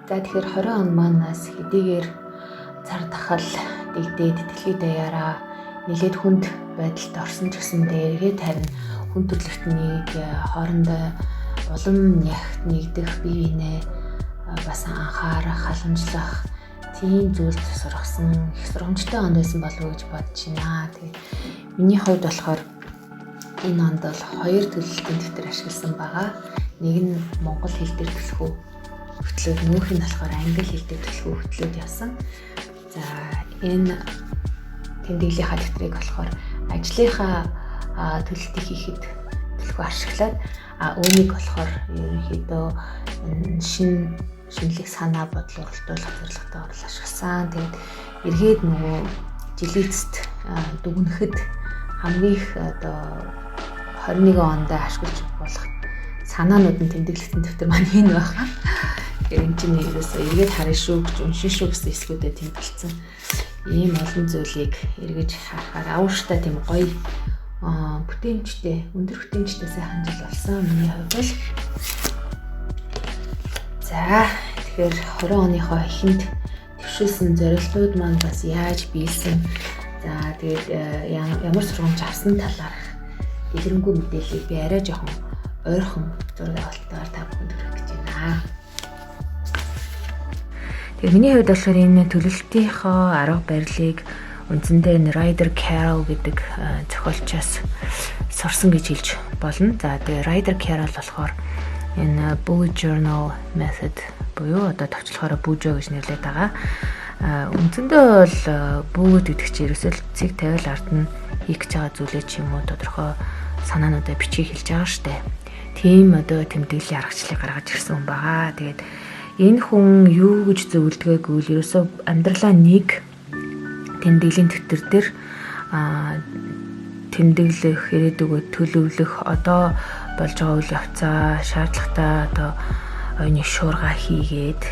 За тэгэхээр 20 он манаас хэдийгээр цар тахал дэгдээд дэлхий даяараа нэлээд хүнд байдалд орсон ч гэсэндээ эргээд харин хүн төрлөختнийг хоорондоо улам нягт нэгдэх бие биенээ бас анхаарах, халамжлах тийм зүйлд сургасан их сургамжтай он байсан болов уу гэж бодож байна. Тэгээ миний хувьд болохоор энэ онд бол 2 төлөвлөлтийн дэвтэр ашигласан байгаа. Нэг нь монгол хэл дээр төлхөө хөтлөөд, нөгөөх нь болохоор англи хэл дээр төлхөө хөтлөөд явсан. За энэ тэмдэглэлийнхаа дэвтрийг болохоор ажлынхаа төлөлтийг хийхэд төлхөө ашиглаад үүнийг болохоор ерөнхийдөө шинэлэг санаа бодол уралдуулах зорилготойгоор ашигласан. Тэгээд эргээд нөгөө жилийн эцэст дүгнэхэд хамгийн их 21 онд ашиглаж болох санаанууд нь тэмдэглэгдсэн дэвтэр маань энэ байна. Тэгэхээр энэ чинь ерөөсөө эргээд харна шүү гэж уншин шүү гэсэн эсгүүдэд тэмдэглэсэн. Ийм олон зүйлийг эргэж харахаар авууштай тийм гоё бүтээмжтэй, өндөр бүтээмжтэй сайхан жил болсон миний хувьд бол. За тэгэхээр 20 оныхоо эхэнд төвшүүлсэн зорилгууд маань бас яаж биелсэн. За тэгээд ямар сургамж авсан талаарх дэлгэрэнгүй мэдээллийг би арай жоохон ойрхон зураг авалтаар та бүхэнд хүргэх гэж байна. Тэгээд миний хувьд болохоор энэ төлөвлөлтийнхөө арга барилыг үндсэндээ Ryder Carroll гэдэг зохиолчоос сурсан гэж хэлж болно. За тэгээд Ryder Carroll болохоор энэ bullet journal method буюу одоо товчлохоор бүжөө гэж нэрлэдэг байгаа. Үндсэндээ бол бүгд гэдэг чинь ерөөсөө цэг тавиал ард нь хийх гэж байгаа зүйлээ ч юм уу тодорхой санаануудаа бичиж хэлж байгаа штэ. Тийм одоо тэмдэглэлийн аргачлалыг гаргаж ирсэн хүн байгаа. Тэгээд энэ хүн юу гэж зөвлөдгөөгүй л ерөөсөө амьдралаа нэг тэмдэглэлийн дэвтэр дээр тэмдэглэх, ирээдүгөө төлөвлөх, одоо болж байгаа үйл явцаа шаардлагатай одоо оюуны шуурга хийгээд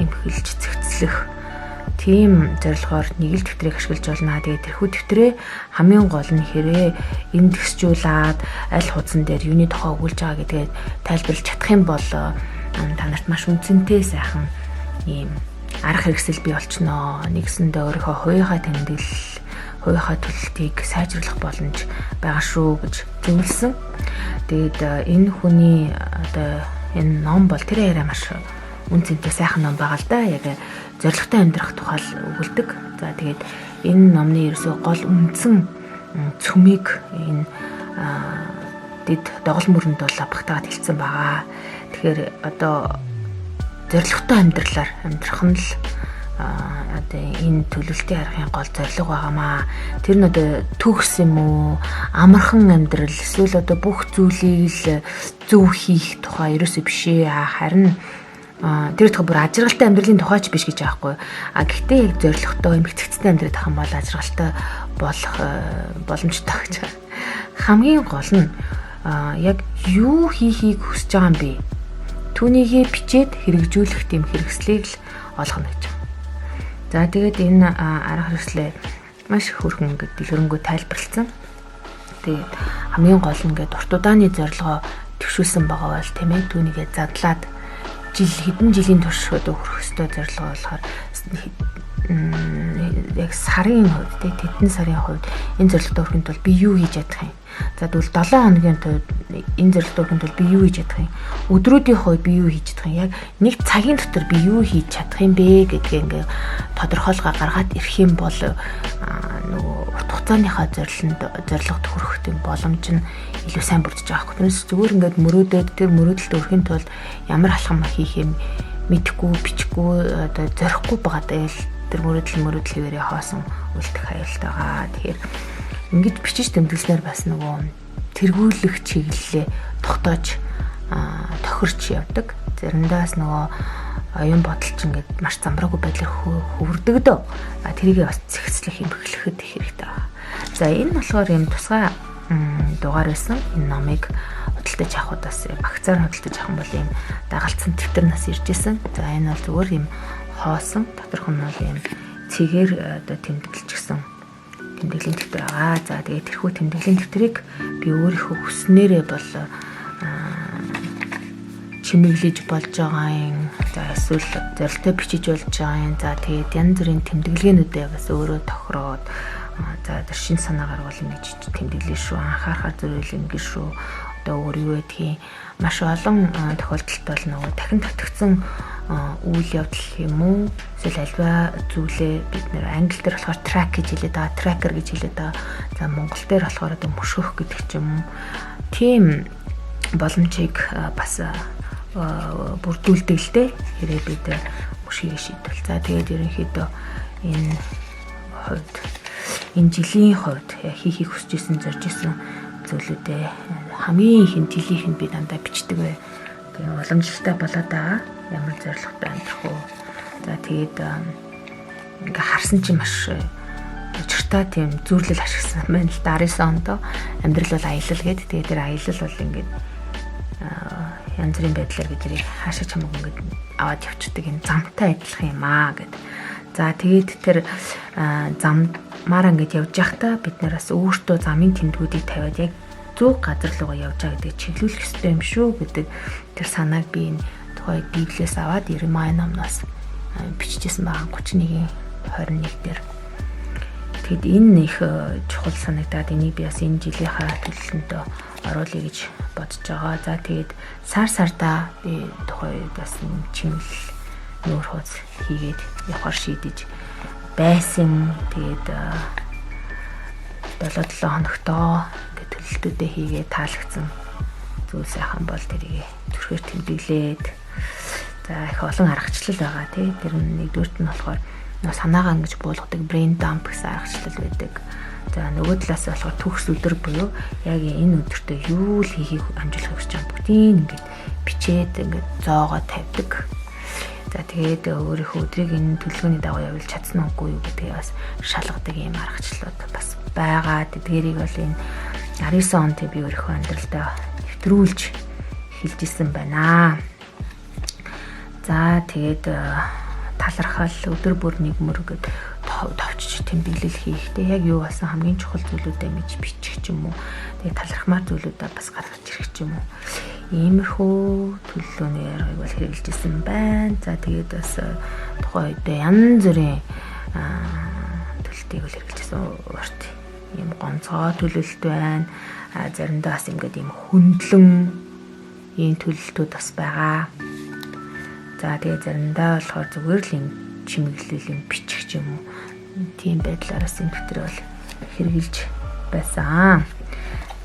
эмхэлж цэгцлэх тийм зорилгоор нэг л дэвтрийг ашиглаж болно. Тэгээд тэрхүү дэвтрээ хамгийн гол нь хэрэг индексжуулаад аль хуудсан дээр юуны тухай өгүүлж байгаа гэдгээ тайлбарлаж чадах юм бол та нарт маш үнцэнтэй сайхан ийм арга хэрэгсэл бий болчихноо. Нэгсэндээ өөрийнхөө хувийнхаа тэмдэглэл, хувийнхаа төлөлтийг сайжруулах боломж байгаа шүү гэж зөвлөсөн. Тэгээд энэ хүний одоо энэ ном бол тэр яриа маш үнцэнтэй сайхан ном байгаа л да. Яг зорилготой амьдрах тухай өгүүлдэг. За тэгээд энэ номны ерөөсөө гол үндсэн цөмийг энэ дэд доголн мөрөнд бол багтаагаад хэлсэн байгаа. Тэгэхээр одоо зорилготой амьдралаар амьдрах нь л одоо энэ төлөвлөлтийн аргын гол зорилго байгаамаа. Тэр нь одоо төгс юм уу, амархан амьдрал эсвэл одоо бүх зүйлийг л зөв хийх тухай ерөөсөө биш ээ. Харин тэр их бүр ажиргалтай амьдралын тухайч биш гэж аахгүй. Гэхдээ яг зорилготой эмгэгцэгцтэй амьдрах юм бол ажиргалтай болох боломжтой гэж. Хамгийн гол нь яг юу хийхийг хүсэж байгаа юм бэ? Түүнийгээ бичээд хэрэгжүүлэх тийм хэрэгслийг л олгоно гэж. За тэгээд энэ арга хэрэгслээ маш хөрхөн ингээд дэлгэрэнгүй тайлбарлалцсан. Тэгээд хамгийн гол нь ингээд урт удааны зорилгоо төвшүүлсэн байгаа бол тийм ээ түүнийгээ задлаад хэдэн жилийн турш хүрэх ёстой зорилго болохоор яг сарын хувьд тэдэн сарын хувьд энэ зорилгот хүрэхэд бол би юу хийж чадах юм? За тэгвэл 7 хоногийн хувьд энэ зорилгот хүрэхэд бол би юу хийж чадах юм? Өдрүүдийн хувьд би юу хийж чадах юм? Яг нэг цагийн дотор би юу хийж чадах юм бэ гэдгээ ингээ тодорхойлгоо гаргаад ирэх юм бол нөгөө урт хугацааныхаа зорилгот хүрэх тийм боломж нь илүү сайн бүрдэж байгаа хэрэг. Тэрнээс зүгээр ингээд мөрөөдөд тэр мөрөөдөлд өрэхин тулд ямар алхам хийх юм мэдэхгүй, бичихгүй одоо зорихгүй байгаа л тэр мөрөөдөл хэвээрээ хоосон үлдэх аюултай байгаа. Тэгэхээр ингэж бичиж тэмдэглэснээр бас нөгөө тэргүүлэх чиглэлээ тогтоож тохирч явдаг. Заримдаас нөгөө оюун бодол ч ингээд маш замбраагүй байдлаар хөвөрдөг дөө. Тэрийг бас зэгцлэх юм бэхлэхэд их хэрэгтэй байна. За энэ болохоор юм тусгай дугаар байсан. Энэ номыг худалдаж авахудаас багцаар худалдаж авах юм бол юм дагалцсан дэвтэр нас ирж исэн. За энэ бол зүгээр юм хоосон доторх нь бол юм цэгээр одоо тэмдэглэжсэн тэмдэглэлийн дэвтэр байгаа. За тэгээд тэрхүү тэмдэглэлийн дэвтрийг би өөрийнхөө хүснээрээ бол чимэглэж болж байгаа юм. За эсвэл зорилттой бичиж болж байгаа юм. За тэгээд янз бүрийн тэмдэглэгээнүүдээ бас өөрөө тохироод за шин санаагаар бол ингэж тэмдэглэе шүү. Анхаарахаар зөвлөл ингэ шүү. Одоо өөр юу гэдгийг маш олон тохиолдолд бол нөгөө дахин татгдсан үйл явдал юм уу? Эсвэл альва зүйлээ бид нэр англи дээр болохоор track гэж хэлээд байгаа, tracker гэж хэлээд байгаа. За монгол дээр болохоор одоо мөшгөх гэдэг ч юм уу. Тийм боломжийг бас бүрдүүлдэг л дээ. Хэрэг бид мөшгийг шийдвэл. За тэгээд ерөнхийдөө энэ хувьд энэ жилийн хувьд хийхийг хүсэж исэн зорж исэн зүйлүүдээ хамгийн ихэнд жилийнхэнд би дандаа бичдэг бай. Тэгээ уламжлалтай болоод байгаа. Ямар зорилготой амьдрах уу. За тэгээд ингээ харсан чинь маш учиртай тийм зүрлэл ашигласан байна л да. 19 онд амьдрал бол аялал гэдэг. Тэгээд тэр аялал бол ингээд янз бүрийн байдлаар биднийг хаашаа ч хамаагүй ингээд аваад явчихдаг энэ замтай адилхан юм аа гэдэг. За тэгээд тэр замаар ингээд явж байхдаа бид нараас өөртөө замын тэмдгүүдийг тавиад яг зөв газар руугаа явж байгаа гэдэг чиглүүлэх ёстой юм шүү гэдэг тэр санааг би энэ тухай Библиэс аваад Иремай номноос бичижсэн байгаа 31-ийн 21 дээр. Тэгэд энэ их чухал санагдаад энийг би бас энэ жилийнхаа төлөвлөлтөнд оруулъя гэж бодож байгаа. За тэгээд сар-сардаа би тухай бас чимэл нүүр хууц хийгээд явахар шийдэж байсан. Тэгээд 7-7 хоногтоо ингээд төлөлтүүдээ хийгээд таалагдсан зүйл сайхан бол тэрийг төрхөөр тэмдэглээд за их олон аргачлал байгаа тий. Тэр нэгдүгürt нь болохоор санаагаа ингэж буулгадаг brain dump гэсэн аргачлал байдаг. За нөгөө талаас болохоор төгс өдөр буюу яг энэ өдөртөө юу л хийхийг амжуулах гэж байгаа бүгдийг ингээд бичээд ингээд зоогоо тавьдаг. За тэгээд өөрийнхөө өдрийг энэ төлөвлөгөөний дагуу явуулж чадсан уу юу гэдгийг бас шалгадаг юм аргачлалууд бас байгаа. Тэдгээрийг бол энэ 19 онд би өөрийнхөө амьдралдаа нэвтрүүлж эхэлж исэн байна. За тэгээд талархал өдөр бүр нэг мөрөд товчж тэмдэглэл хийхдээ яг юу болсон хамгийн чухал зүйлүүдээ ингэж бичих ч юм уу. Тэгээд талархмаар зүйлүүдээ бас гаргаж ирэх ч юм уу. Иймэрхүү төлөвлөгөөний аргыг бол хэрэгжилжсэн байна. За тэгээд бас тухайн үед янз бүрийн төлөлтийг бол хэрэгжилжсэн урт юм гонцгой төлөлт байна. Заримдаа бас ингээд юм хөндлөн ийм төлөлтүүд бас байгаа. За тэгээд заримдаа болохоор зүгээр л юм чимэглэл юм бичих ч юм уу. Тийм байдлаараас энэ төр бол хэрэгжилж байсан.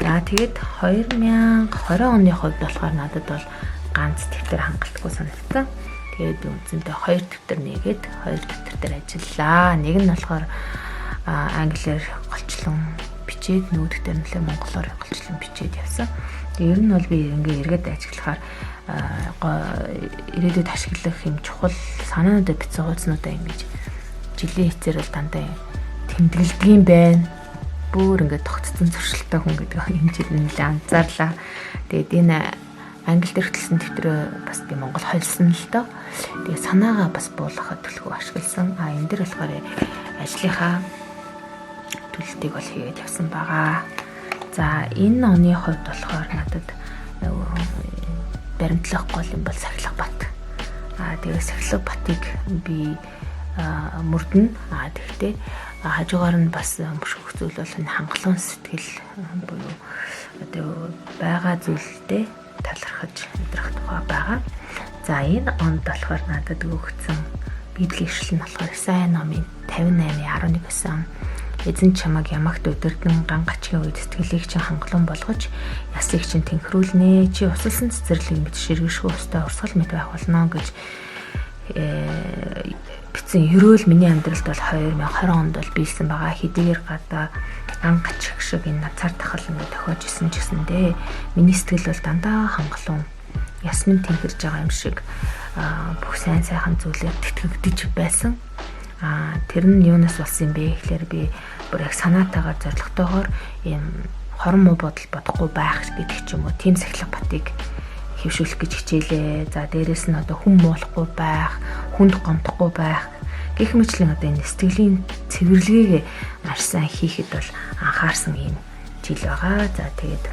За тэгээд 2020 оны хувьд болохоор надад бол ганц дэвтэр хангалтгүй санагдсан. Тэгээд үндсэндээ 2 дэвтэр нээгээд 2 дэвтэр дээр ажиллаа. Нэг нь болохоор англиар голчлон бичээд, нөгөө дэвтэр нь монголоор голчлон бичээд явсан. Тэгээд ер нь бол би ингээ эргээд ажиглахаар ирээдүйд ашиглах юм чухал санаануудаа бичсэн хуудснуудаа ингэж жилийн хэсээр дандаа тэмдэглэдэг юм байна. Бүр ингээд тогтцсон зуршилтай хүн гэдэг энэ жил нэлээд анзаарлаа. Тэгээд энэ англи дээр хөтлсөн дэвтрээ бас би монгол холсон л доо. Тэгээд санаагаа бас буулгахад төлхөө ашигласан. Энэ дэр болохоор ажлынхаа төлөлтийг бол хийгээд явсан байгаа. За энэ оны хувьд болохоор надад баримтлах гол юм бол Сахилга бат. Тэгээд Сахилга батыг би мөрдөн. Тэгэхдээ хажуугаар нь бас мөшгөх зүйл бол хангалуун сэтгэл буюу одоо байгаа зүйлдээ талархаж амьдрах тухай байгаа. За энэ онд болохоор надад өгөгдсөн Библийн ишлэл нь болохоор Исая номын 58:11 гэсэн эзэн чамайг ямагт өдөрдөн ган гачгийн үед сэтгэлийг чинь хангалуун болгож ясыг чинь тэнхрүүлнэ. Чи усалсан цэцэрлэг мэд ширгэшгүй устай урсгал мэд байх болно гэж бичсэн. Ерөөл миний амьдралд бол 2020 онд бол биелсэн байгаа. Хэдийгээр гадаа ган гачих шиг энэ нацаар тахал ингэ тохиож исэн ч гэсэндээ миний сэтгэл бол дандаа хангалуун ясмин тэнхэрж байгаа юм шиг бүх сайн сайхан зүйлээр тэтгэгдэж байсан. Тэр нь юунаас болсон юм бэ гэхээр би бүр яг санаатаагаар зоригтойгоор ийм хорон муу бодол бодохгүй байх гэдэг ч юм уу. Тийм Сахилга батыг хөвшүүлэх гэж хичээлээ. За дээрэс нь одоо хүн муулахгүй байх, хүнд гомдохгүй байх гэх мэтлэн одоо энэ сэтгэлийн цэвэрлэгийг маш сайн хийхэд бол анхаарсан юм жил байгаа. За тэгээд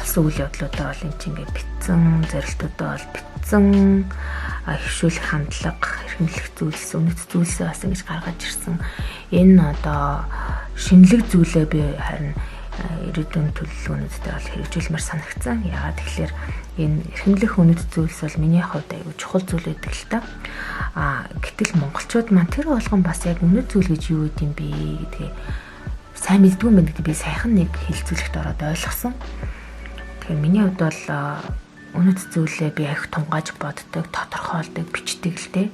болсон үйл явдлуудаа бол энэ чинь ингээд битсэн, зорилтуудаа бол битсэн, хөвшүүлэх хандлага, эрхэмлэх зүйлс, үнэт зүйлсээ бас ингэж гаргаж ирсэн. Энэ одоо шинэлэг зүйлээ би харин ирээдүйн төлөвлөгөөнүүдтэй бол хэрэгжүүлмээр санагдсан. Яагаад тэгэхээр энэ эрхэмлэх үнэт зүйлс бол миний хувьд аюул чухал зүйл байдаг л та. Гэтэл монголчууд маань тэр болгон бас яг үнэт зүйл гэж юу гэдэм бэ гэдгээ сайн мэддгүй юм байна гэдэг би саяхан нэг хэлцүүлэгт ороод ойлгосон. Тэгэхээр миний хувьд бол үнэт зүйлээ би их тунгааж боддог, тодорхойлдог, бичдэг л дээ.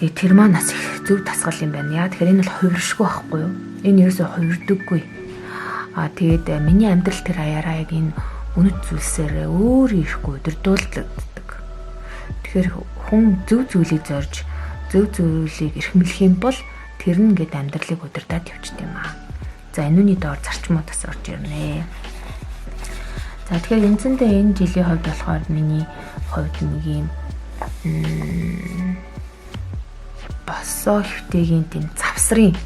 Тэгээ тэр маань бас их зөв тасгал юм байна. Яа тэгэхээр энэ бол хувиршгүй байхгүй юу? Энэ ерөөсөө хувирдаггүй. Тэгээд миний амьдрал тэр аяараа яг энэ үнэт зүйлсээр өөр ирэхгүй өдөрдүүлдэг. Тэгэхээр хүн зөв зүйлийг зорж, зөв зүйлийг эрхэмлэх юм бол тэр нь ингээд амьдралыг удирдах явчихдаг юм аа. За энүүний доор зарчмууд бас орж ирнэ. За тэгэхээр эндсэндээ энэ жилийн хувьд болохоор миний хувьд нэг юм босоо хөвтэйгийн тийм завсрын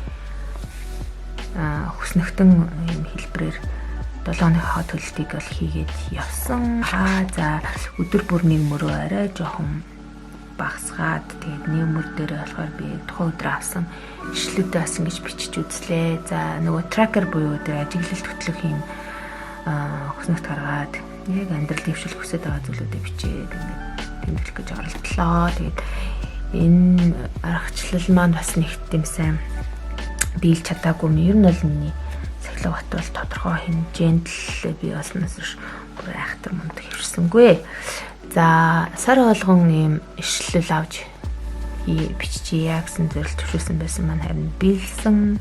хүснэгтэн юм хэлбэрээр 7 хоногийн төлөлтийг бол хийгээд явсан. За өдөр бүр нэг мөрөө арай жоохон багсгаад тэгээд нэг мөр дээр болохоор би тухайн өдөр авсан ишлүүдээ бас ингэж бичиж үзлээ. За нөгөө трекер буюу тэр ажиглалт хөтлөх юм хүснэгт гаргаад яг амьдрал дэвшүүлэх хүсэж байгаа зүйлүүдээ бичээд ингээд тэмдэглэх гэж оролдлоо. Тэгээд энэ аргачлал маань бас нэг тийм сайн биелж чадаагүй юм. Ер нь бол миний сахилга бат бол тодорхой хэмжээнд л би олноос бүр айхтар мундаг хөвшсөнгүй. За сар болгон ийм ишлэл авч биччихье гэсэн зөвлөлт төвшүүлсэн байсан маань харин биелсэн.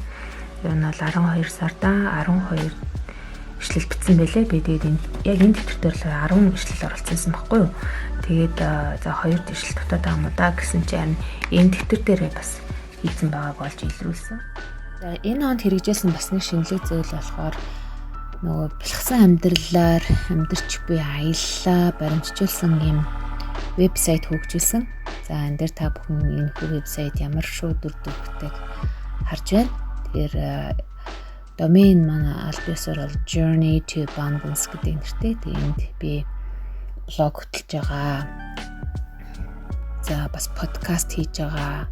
Ер нь бол 12 сарда 12 ишлэл бичсэн байлээ. Би тэгээд яг энэ төвтөр л 10 ишлэл оролцсон байхгүй юу. Тэгээд за 2 ишлэл дутаад байгаа юм да гэсэн чинь энэ төвтөр дээрээ бас хийсэн байгааг олж илрүүлсэн. За энэ онд хэрэгжүүлсэн бас нэг шинэлэг зүйл болохоор нөгөө бэлгсэн амьдралаар амьдарч буй аяллаа баримтжуулсан юм вебсайт хөгжүүлсэн. За энэ дээр та бүхэн энэ вебсайт ямар шууд үр дүнтэй харж байна. Тэгэхээр домен манай аль биесээр бол Journey to Abundance гэдэг нэртэй. Энд би блог хөтлөж байгаа. За бас подкаст хийж байгаа.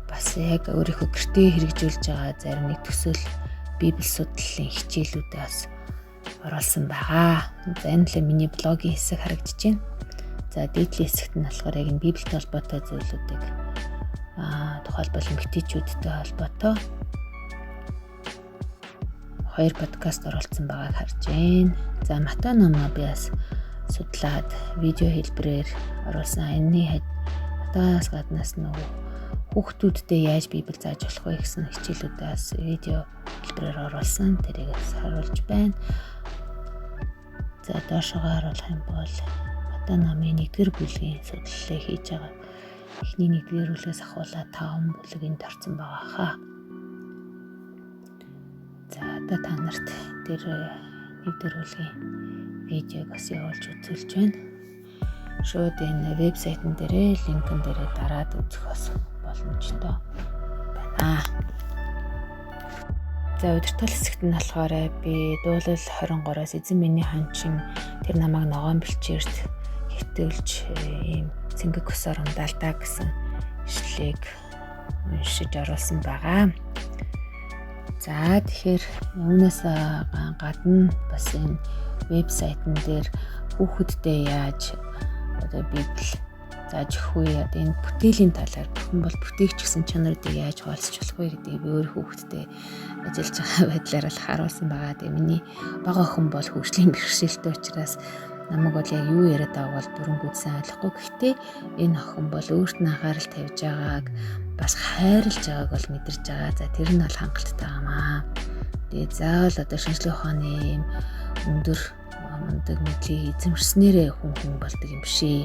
Бас яг өөрийнхөө гэртээ хэрэгжүүлж байгаа зарим нэг төсөл библи судлалын хичээлүүдээ бас оруулсан байгаа. За энэ л миний блогийн хэсэг харагдаж байна. За дээдлийн хэсэгт нь болохоор яг энэ библитэй холбоотой зүйлүүдийг тухайлбал эмгтээчүүдтэй холбоотой 2 подкаст оруулсан байгааг харж байна. За Матай номоо би бас судлаад видео хэлбэрээр оруулсан. Энэний Матайаас гаднаас нөгөө хүүхдүүдтэй яаж библи зааж болох вэ гэсэн хичээлүүдээс видео хэлбэрээр оруулсан. Тэрийг харуулж байна. За доошогоо харуулах юм бол Матай номын 1-р бүлгийн судлалыг хийж байгаа. Эхний 1-р бүлгээс ахуулаад 5 бүлэг энд орсон байгаа хаа. За одоо та нарт тэр 1-р бүлгийн видеог бас явуулж үзүүлж байна. Шууд энэ вебсайтн дээрээ линкэн дээрээ дараад үзэх бас боломжтой байна. За удирдал хэсэгт нь болохоор би дуулал 23-аас эзэн миний ханчин тэр намайг ногоон бэлчээрт хэтүүлж ийм цэнгэг өсөөр ундаалтаа гэсэн ишлэлийг уншиж оруулсан байгаа. За тэгэхээр үүнээс гадна бас энэ вебсайтн дээр хүүхэдтэй яаж одоо библи зааж өгөх вэ? Энэ бүтээлийн талаар бүхэн бол бүтээгч гэсэн чанаруудыг яаж хуваалцах болох вэ гэдгийг би өөр хүүхэдтэй ажиллаж байгаа байдлаар л харуулсан байгаа. Тэгээ миний бага охин бол хөгжлийн бэрхшээлтэй учраас намайг бол яг юу яриад байгааг бол бүрэн гүйцэн ойлгохгүй. Гэхдээ энэ охин бол өөрт нь анхаарал тавьж байгааг бас хайрлаж байгааг бол мэдэрч байгаа. За тэр нь бол хангалттай байгаамаа. Тэгээ заавал одоо шинжлэх ухааны юм өндөр мундаг мэдлийг эзэмшснээрээ хүн болдог юм бишээ.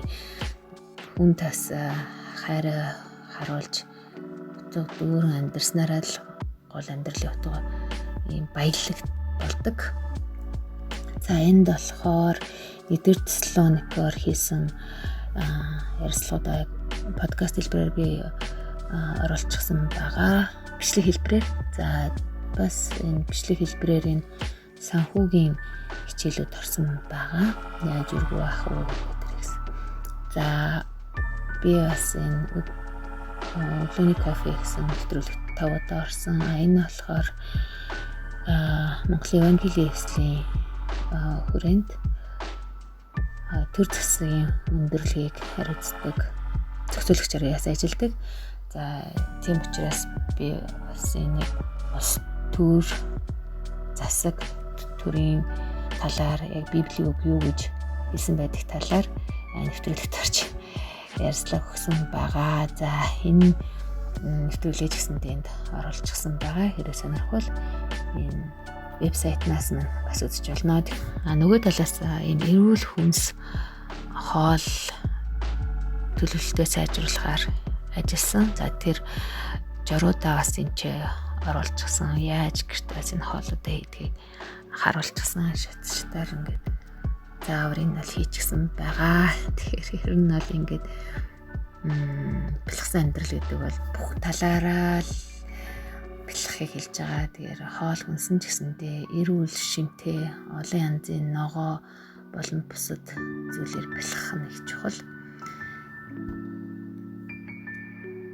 Хүн тас хайраа харуулж дүүрэн амьдрснараа л гол амьдралын утга ийм баялаг болдог. За энд болохоор 1-р Тесалоникоор хийсэн ярилцлагуудаа подкаст хэлбэрээр би оруулчихсан байгаа. Бичлэг хэлбэрээр. За бас энэ бичлэг хэлбэрээр энэ санхүүгийн хичээлүүд орсон байгаа. Яаж үргүү ах уу гэдэг гэсэн. За би бас энэ өглөөний кофе гэсэн нэвтрүүлэгт 5 удаа орсон. Энэ болохоор Монголын Евангелийн эслийн хүрээнд төр засгийн өндөрлөгийг хариуцдаг зохицуулагчаар яасан ажилладаг. За тийм учраас би бас энэ бас төр засаг төрийн талаар яг Библийн үг юу гэж хэлсэн байдаг талаар нэвтрүүлэгт орж ярьцлага өгсөн байгаа. За энэ нэвтрүүлгийг гэсэн тэнд оруулчихсан байгаа. Хэрэг сонирхвол энэ вебсайтнаас нь бас үзэж болно. Нөгөө талаас энэ эрүүл хүнс хоол төлөвлөлтөө сайжруулахаар ажилласан. За тэр журуудаа бас энэ ч оруулчихсан. Яаж гэртээс энэ хоолуудаа хийдгийг харуулчихсан. Шатшдаар ингээд заавар энэ бол хийчихсэн байгаа. Тэгэхээр ер нь бол ингээд бэлгсэн амьдрал гэдэг бол бүх талаараа л бэлгхийг хэлж байгаа. Тэгэхээр хоол хүнсэн ч гэсэндээ эрүүл шимтэй олон янзын ногоо болон бусад зүйлээр бэлгэх нь их чухал.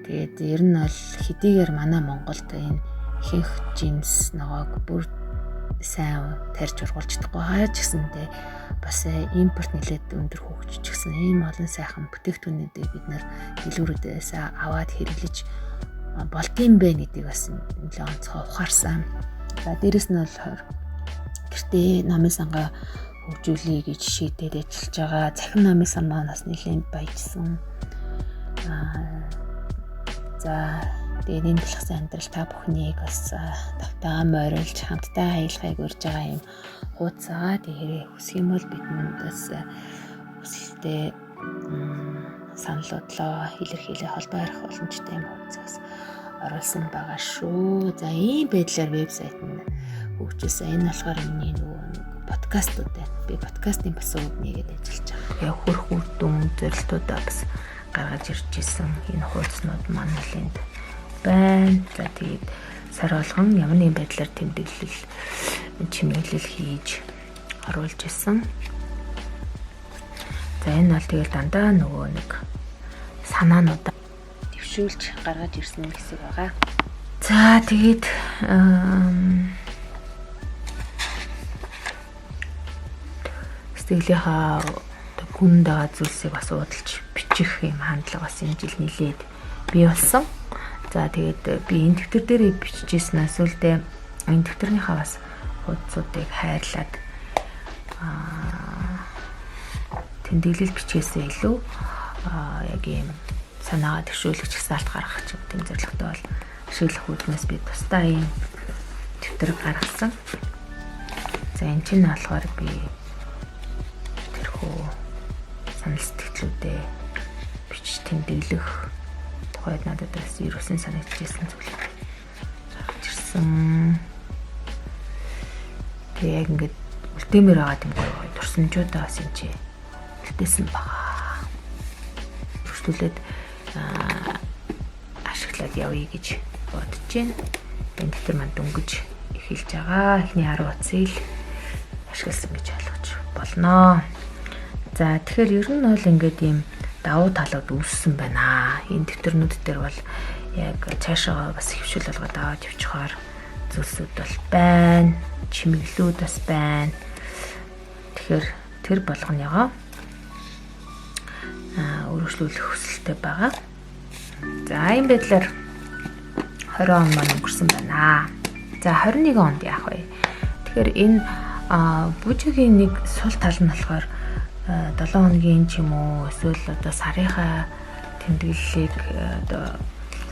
Тэгээд ер нь бол хэдийгээр манай Монголд энэ ихэнх жимс ногоог бүр сайн тарьж ургуулж чадахгүй хаач гэсэндээ бас импорт нэлээд өндөр хөгжиж гисэн ийм олон сайхан бүтээгдэхүүнүүдийг бид нар дэлгүүрүүдээс аваад хэрэглэж болдсон бэ гэдгийг бас нэлээд онцгой ухаарсан. За дээрэс нь бол гэртээ намын сангаа хөгжүүлэе гэж шийдээд ажиллаж байгаа. Захин намын сан маань бас нэлээд баяжсан. За тэгээд энэ бэлгсэн амьдрал та бүхнийг бас тавтаа морилж хамтдаа аялахыг урьж байгаа юм хуудасаа. Тэгэхээр хүсэх юм бол биднээс хүсэлтээ саналуудлаа илэрхийлээ холбоо харих боломжтой юм хуудасаас оруулсан байгаа шүү. За ийм байдлаар вебсайт нь хөгжүүлсэн. Энэ болохоор миний нөгөө подкастууд байна. Би подкастын бас үг нэгээд ажиллаж байгаа. Яг хөрх үр дүн зорилтуудаа бас гаргаж ирж исэн энэ хуудаснууд маань нэлээд байна. За тэгээд сар болгон ямар нэгэн байдлаар тэмдэглэл чимэглэл хийж оруулж исэн. За энэ бол тэгэл дандаа нөгөө нэг санаануудаа төвшүүлж гаргаж ирсэн гэсэн байгаа. За тэгээд сэтгэлийнхаа хүнд байгаа зүйлсийг бас уудалж бичих юм хандлага бас энэ жил нилээд бий болсон. За тэгээд би энэ дэвтэр дээр бичижсэнээс үлдээ энэ дэвтэрнийхаа бас хуудсуудыг хайрлаад тэмдэглэл бичгээсээ илүү яг ийм санаагаа төвшүүлэх чагсаалт гаргах тийм зорилготой бол ашиглах үүднээс би тусдаа ийм дэвтэр гаргасан. За энэ чинь болохоор би санал сэтгэлүүдээ бичиж тэмдэглэх тухайд надад бас ерөөсөн санагдчихсан зүйл гарч ирсэн. Тэгээ яг ингээд үлдээмээр байгаа юм гоё дурсамжуудаа бас энэ чи үлдээсэн байгаа. Өргөжлүүлээд ашиглаад явъя гэж бодож байна. Энэ дэвтэр маань дөнгөж эхэлж байгаа. Эхний 10 утсыг ашигласан гэж ойлгож болно. За тэгэхээр ер нь бол ингээд ийм давуу талууд үүссэн байна. Энэ дэвтэрнүүд дээр бол яг цаашаа бас хөвшил болгоод аваад явчихаар зүйлсүүд бол байна. Чимэглүүд бас байна. Тэгэхээр тэр болгоныгоо өргөжлүүлэх хүсэлтэй байгаа. За энэ байдлаар 20 он маань өнгөрсөн байна. За 21 онд яах вэ? Тэгэхээр энэ бүжигийн нэг сул тал нь болохоор 7 хоногийн ч юм уу эсвэл одоо сарынхаа тэмдэглэлийг одоо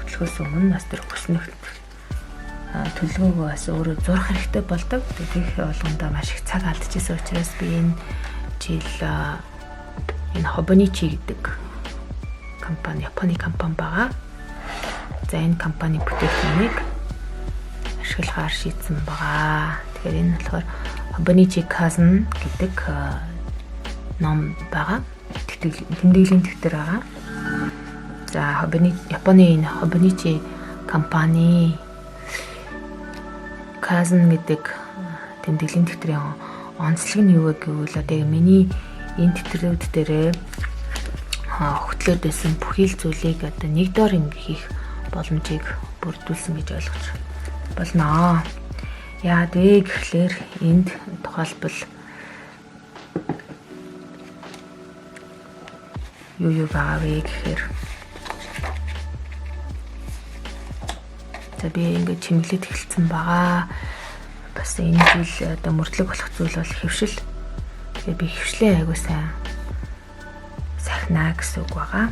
хөтлөхөөс өмнө бас тэр хүснэгт төлөвлөгөөг бас өөрөө зурх хэрэгтэй болдог. Тэгэх болгондоо маш их цаг алдчихсан учраас би энэ жил энэ Hobonichi гэдэг компани, Японы компани байгаа. За энэ компани бүтээгдэхүүнийг ашиглахаар шийдсэн байгаа. Тэгэхээр энэ болохоор Hobonichi Kazan гэдэг ном байгаа. Тэмдэглэлийн дэвтэр байгаа. За Японы энэ Hobonichi компани Kazan гэдэг тэмдэглэлийн тэтгэврийн онцлог нь юу вэ гэвэл одоо миний энэ тэтгэврүүд дээрээ хөтлөөд байсан бүхий л зүйлийг одоо нэг доор ингэ хийх боломжийг бүрдүүлсэн гэж ойлгож болно. Яагаад вэ гэхлээр энд тухайлбал юу байгаа вэ гэхээр за би ингээд чимэглээд эхэлсэн байгаа. Бас энэ зүйл одоо мөрдлөг болох зүйл бол хэвшил. Тэгээ би хэвшлээ айгуу сайн сахнаа гэсэн үг байгаа.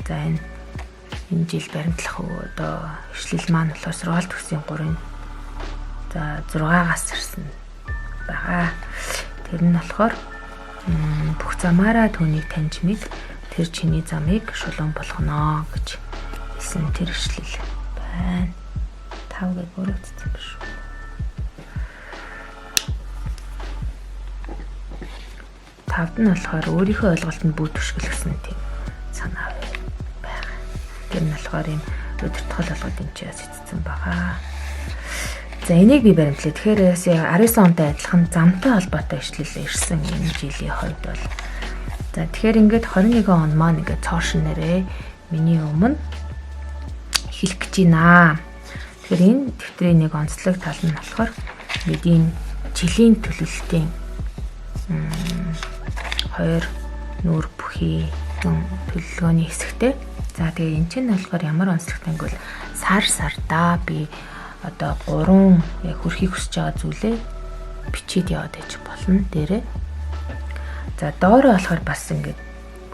За энэ жил баримтлах одоо хэвшлэл маань болохоор сургаалт төгсгийн 3-ын за 6-аас ирсэн байгаа. Тэр нь болохоор бүх замаараа түүнийг таньж мэд тэр чиний замыг шулуун болгоно гэж хэлсэн тэр хэвшлэл байна. 5 гэж бүрэгдсэн биш үү? Тавд нь болохоор өөрийнхөө ойлголтод бүтвшгэл гэсэн тийм санаа байна. Тэр нь болохоор юм өдөртгөл болгоод энэ чиас эцсэн байгаа. За энийг би баримтлаа. Тэгэхээр 19 онтой адилхан замтай холбоотой ишлэл ирсэн энэ жилийн хувьд бол за тэгэхээр ингээд 21 он маань ингээд цоошин нэрээ миний өмнө хэлэх гэж байна. Тэгэхээр энэ дэвтрийн нэг онцлог тал нь болохоор бидний жилийн төлөвлөлтийн 2 нүүр бүхий төлөвлөгөөний хэсэгтэй. За тэгээ эн чинь болохоор ямар онцлогтой гэвэл сар сардаа би одоо 3 яг хөрхийг хүсэж байгаа зүйлээ бичиж яваад байж болно дээрээ. За доороо болохоор бас ингээд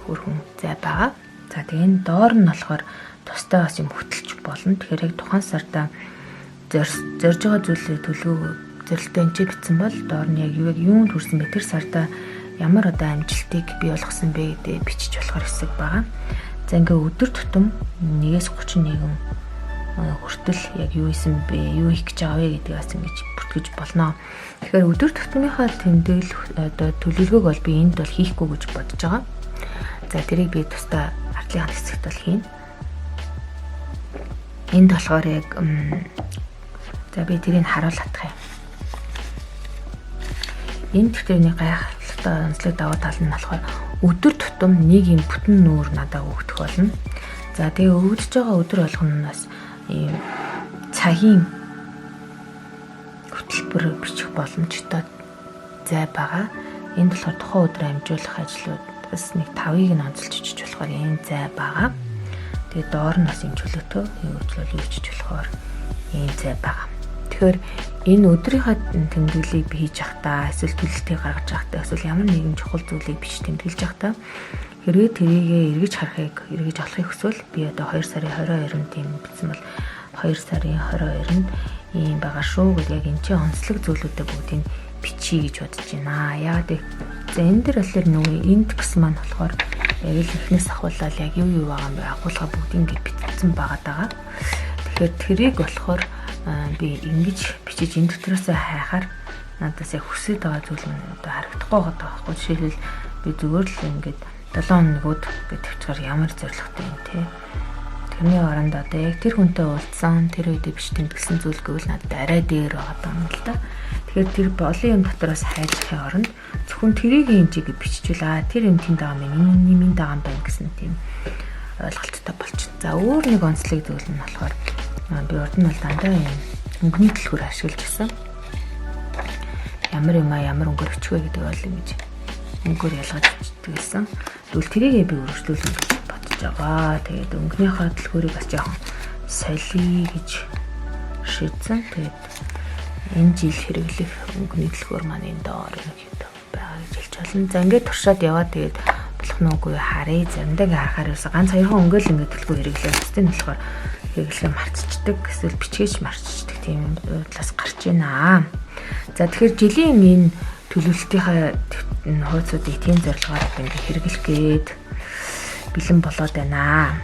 хөрхөн зай байгаа. За тэгээ энэ доор нь болохоор тустай бас юм хөтөлж болно. Тэгэхээр яг тухайн сарда зорж байгаа зүйлээ төлөв зэрэлтэй энэ бичсэн бол доор нь яг юунд хүрсэн бэ? Тэр сарда ямар одоо амжилтыг бий болгосон бэ гэдэг бичиж болохоор хэсэг байгаа. За ингээ өдөр тутам 1-ээс 31 хүртэл яг юу исэн бэ? Юу хийх гэж байгаа вэ гэдгээс ингэж бүртгэж болно. Тэгэхээр өдөр тутмынхаа тэмдэглэл одоо төлөвлөгөөг бол би энд бол хийхгүй гэж бодож байгаа. За тэрийг би тусдаа ардлын хэсэгт бол хийн. Энд болохоор яг за би тэрийг харуулах юм. Энэ тэтгэврийн гайхалтай онцлог давуу тал нь болохоор өдөр тутам нэг юм бүтэн нүүр надад өгдөх болно. За тэгээ өгдөж байгаа өдөр болгоноос ийм цагийн хөтөлбөр бичих боломжтой зай байгаа. Энд болохоор тухайн өдөр амжуулах ажлуудаас нэг 5-ыг нь онцолж ичиж болохоор энэ зай байгаа. Тэгээ доор нь бас юм чөлөөтэй юу хийж болохоор энэ зай байгаа. Тэгэхээр энэ өдрийнхөө тэмдэглэлийг би хийж явахдаа эсвэл төлөлтийг гаргаж явахдаа эсвэл ямар нэгэн чухал зүйлийг бич тэмдэглэж явахдаа хэрвээ тэрийгээ эргэж олохыг хүсвэл би одоо 2 сарын 22-нд тийм бичсэн бол 2 сарын 22-нд ийм байгаа шүү гэдэг яг энэ чинь онцлог зүйлүүдэд бүгдийг бичиж гэж бодож байна. Яагаад за энэ дэр болохоор нөгөө индекс маань болохоор яг л эхнээс ахуулаад яг юу байгаа юм бэ? Агуулга бүгдийг ингэ бичсэн байгаа даа. Тэгэхээр тэрийг болохоор би ингэж бичиж энэ дотроос хайхаар надаас яг хүсэж байгаа зүйл нь одоо харагдахгүй байгаа байхгүй. Жишээлбэл би зүгээр л ингэж 7 хоногуд гэж тавьчихаар ямар зоригтой юм те. Тэрний оронд одоо яг тэр хүнтэй уулзсан тэр үедээ биш тэмдэглэсэн зүйл гэвэл надад арай дээр байгаа юм л да. Тэгэхээр тэр олон юм дотроос хайжихын оронд зөвхөн тэрийг юм чиг биччихвэл тэр юм тэнд байгаа юм минь байгаа юм байна гэсэн тийм ойлголттой болчихно. За өөр нэг онцлог зүйл нь болохоор би урд нь бол дандаа юм өнгөний дэлгүүр ашиглаж гисэн. Ямар өнгөөр өчгөө гэдэг бол ингэж өнгөөр ялгаж өчтдөг гэсэн. Тэгвэл тэрийгээ би өргөжлүүлэх гэж бодож байгаа. Тэгээд өнгөнийхөө дэлгүүрийг бас жоохон солиё гэж шийдсэн. Тэгээд энэ жил хэрэглэх өнгөний дэлгүүр маань энэ доор нэг юм байгаа гэж хэлж байна. За ингээд туршаад яваад тэгээд болох нь үгүй харъя. Заримдаа ингээ харахаар юусе ганц 2 өнгө л ингээ төлгөө хэрэглээ. Тэстэн болохоор хэрэглэгээ марцчихдаг. Эсвэл бичгээж марцчихдаг тийм талаас гарч байна. За тэгэхээр жилийн энэ төлөвлөлтийнхаа хуудсуудыг тийм зорилгоор ингээ хэрэглэх гээд бэлэн болоод байна.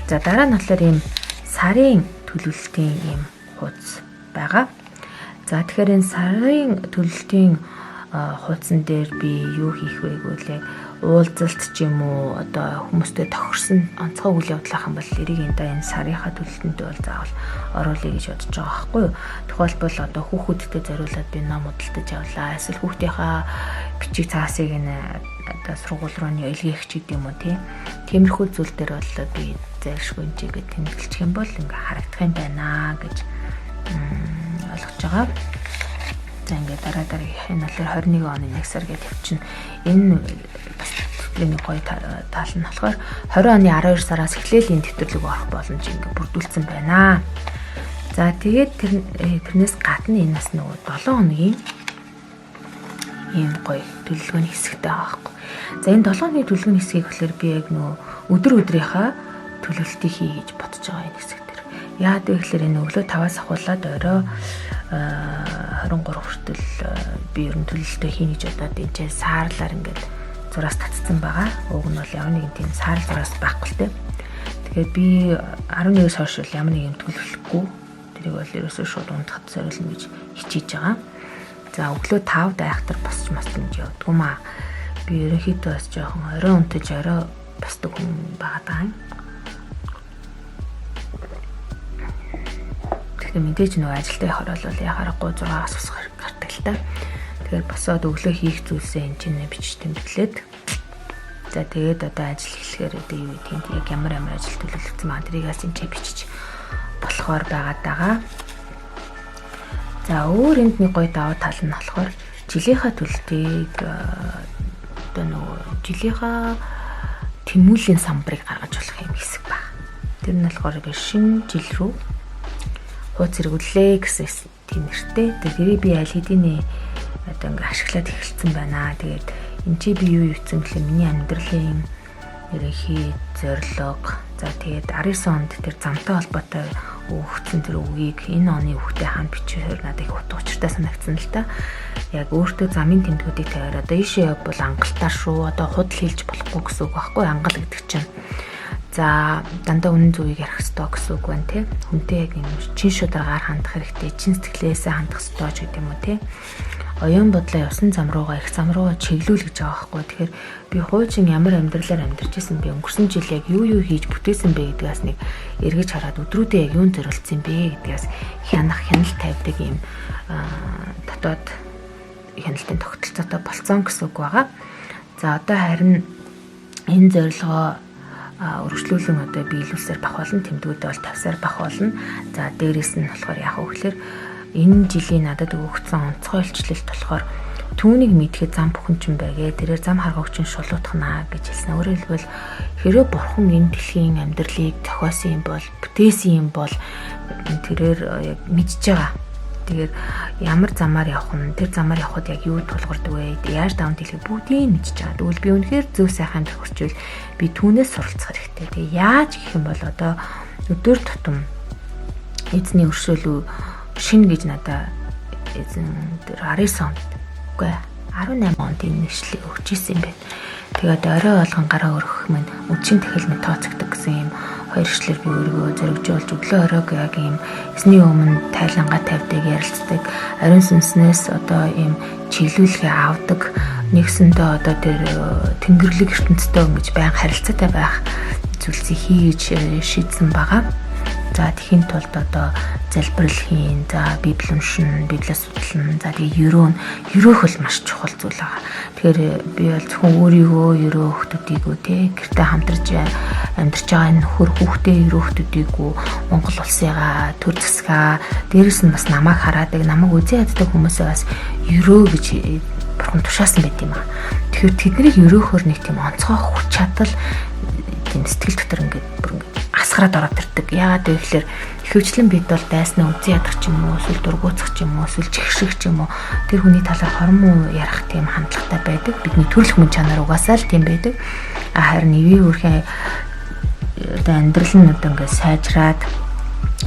За дараа нь болохоор ийм сарын төлөвлөлтийн ийм хуудас байгаа. За тэгэхээр энэ сарын төлөвлөлтийн хуудсан дээр би юу хийх вэ гэвэл яг уулзалт ч юм уу одоо хүмүүстэй тохирсон онцгой үйл явдал ах юм бол эрийг энэ сарынхаа төлөлтөнд бол заавал оруулъя гэж бодож байгаа байхгүй юу. Тухайлбал одоо хүүхдүүдтэй зориулаад би ном удалдаж явлаа. Эсвэл хүүхдийнхаа бичиг цаасыг одоо сургууль руу илгээх ч гэдэм юм уу тиймэрхүү зүйл дээр бол би зайлшгүй энэ гээд тэмдэглэж юм бол ингээ харагдах юм байна гэж ойлгож байгаа. За ингээд дараа энэ болохоор 21 оны 1 сар гэж тавьчихна. Энэ бас тэтгэлийн гоё тал нь болохоор 20 оны 12 сараас эхлээл энэ тэмдэглэг орох боломж ингээд бүрдүүлсэн байна. За тэгээд тэрнээс гадна энэ бас нөгөө 7 хоногийн ийм гоё төлөвлөгөөний хэсэгтэй байгаа байхгүй. За энэ 7 хоногийн төлөвлөгөөний хэсгийг болохоор би яг нөгөө өдөр өдрийнхаа төлөвлөлтийг хий гэж бодож байгаа энэ хэсэг дээр. Яа гэвэл энэ өглөө 5-аас ахуулаад орой 23 хүртэл би ер нь төлөвлөлтөө хийнэ гэж бодоод энэ ч саарлаар ингээд зураас татсан байгаа. Уг нь бол ямар нэгэн тийм саарл зураас байхгүй л дээ. Тэгэхээр би 11-с хойш ямар нэг юм төлөвлөхгүй. Тэрийг бол ерөөсөө шууд унтахад зориулна гэж хичээж байгаа. За өглөө 5-д айхтар босч масна гэж явдгүй маа. Би ерөнхийдөө бас жоохон орой унтаж орой босдог хүн байгаа. Тэгэхээр мэдээж нөгөө ажилдаа явахаар бол яхаарахгүй 6-аас босох гардаг л та. Тэгэхээр босоод өглөө хийх зүйлсээ энэ чинь бичиж тэмдэглээд. За тэгээд одоо ажил эхлэхээр одоо юу гэдэг юм яг ямар ажил төлөвлөгдсөн маань тэрийгээс энэ бичиж болохоор байгаа. За өөр энд нэг гоё даваа тал нь болохоор жилийнхаа төлөлтийг одоо нөгөө жилийнхаа тэмүүллийн самбарыг гаргаж болох юм хэсэг ба. Тэр нь болохоор шинэ жил рүү хууц хэрэглээ гэсэн тийм нэртэй. Тэгээд би аль хэдийн одоо ингээ ашиглаад эхэлсэн байна. Тэгээд энэ чи би юу хийсэн гэхэл миний амьдралын ерөнхий зорилго. За тэгээд 19 онд тэр замтай холбоотой өгсөн тэр үгийг энэ оны үгтэй хаана бичээр надад их утга учиртай санагдсан л та. Яг өөртөө замын тэмдгүүдийг тавиад одоо ийшээ явбал ангалтаар шүү. Одоо худал хийлж болохгүй гэсэн үг байхгүй ангал гэдэг чинь. За дандаа үнэн зөвийг ярих хэрэгтэй гэсэн үг байна тий. Хүнтэй яг юм чин шударгаар хандах хэрэгтэй, чин сэтгэлээсээ хандах хэрэгтэй ч гэдэг юм уу тий. Оюун бодлоо явсан зам руугаа их зам руугаа чиглүүл гэж байгаа байхгүй. Тэгэхээр би хуучин ямар амьдралаар амьдарч ирсэн бэ? Өнгөрсөн жил яг юу хийж бүтээсэн бэ гэдгээс нэг эргэж хараад өдрүүдээ яг юунд зориулсан бэ гэдгээс хянал тавьдаг юм дотоод хяналтын тогтолцоотой болцсон гэсэн үг байгаа. За одоо харин энэ зорилгоо өргөжлүүлэн одоо биелүүлсээр бахуулна, тэмдгүүдээ бол тавьсаар бахуулна. За дээрээс нь болохоор яг хөглөр энэ жилийн надад өгөгдсөн онцгой илчлэлт болохоор түүнийг мэдхэд зам бүхэнчин байгээ. Тэрээр зам харгагчин шулуутгана гэж хэлсэн. Өөрөөр хэлбэл хэрэв бурхан энэ дэлхийн амьдралыг зохиосон юм бол, бүтээсэн юм бол тэрээр яг мэдж байгаа. Тэгэхээр ямар замаар явах нь, тэр замаар явхад яг юу тулгардаг вэ? Яаж даван дэлхийг бүгдийг мэдж байгаа. Тэгвэл би үнэхээр зөв сайхан амьдрах хүсвэл би түүнээс суралцах хэрэгтэй. Тэгээ яаж гэх юм бол одоо өдөр тутам эзний өршөөлөө шинэ гэж надад эзэн тэр 19 онд үгүй 18 онд энэ нэшлийг өгч ирсэн юм байна. Тэгээд орой болгон гараа өргөх минь үдшин тэхэл мэд тооцогддог гэсэн юм хоёр ишлэр би өөрийгөө зоригжуулж өглөө оройг яг юм эсний өмнө тайлангаа тавьдаг, ярилцдаг, ариун сүнснээс одоо юм чиглүүлгээ авдаг, нэгсэндээ одоо тэр тэнгэрлэг ертөнцтэй ингэж баян харилцаатай байх зүйлсийг хийж шийдсэн байгаа. За тэхийн тулд одоо залбирал хийн, за библи уншина, библиэс судлана. За тэгээ ерөөх бол маш чухал зүйл байгаа. Тэгэхээр би бол зөвхөн өөрийгөө ерөө хүмүүсийгөө те гэртээ хамтарч амьдарч байгаа энэ хөр хүүхдээ ерөө хүмүүсийгөө Монгол улсыгаа төр засгаа дээрэс нь бас намайг хараадаг, намайг үзэн яддаг хүмүүсээ бас ерөө гэж бурхан тушаасан байт юм аа. Тэгэхээр тэднийг ерөөхөр нэг тийм онцгой хүч чадал тийм сэтгэл дотор ингээд асгараад ороод ирдэг. Яагаад вэ гэхээр ихэвчлэн бид бол дайснаа үзэн ядах ч юм уу, эсвэл дургуутсах ч юм уу, эсвэл чихших ч юм уу тэр хүний талаар хормоо ярих тийм хандлагатай байдаг. Бидний төрөлх мөн чанар угаасаа л тийм байдаг. Харин нэвийн үрхэн одоо амьдрал нь одоо ингээд сайжраад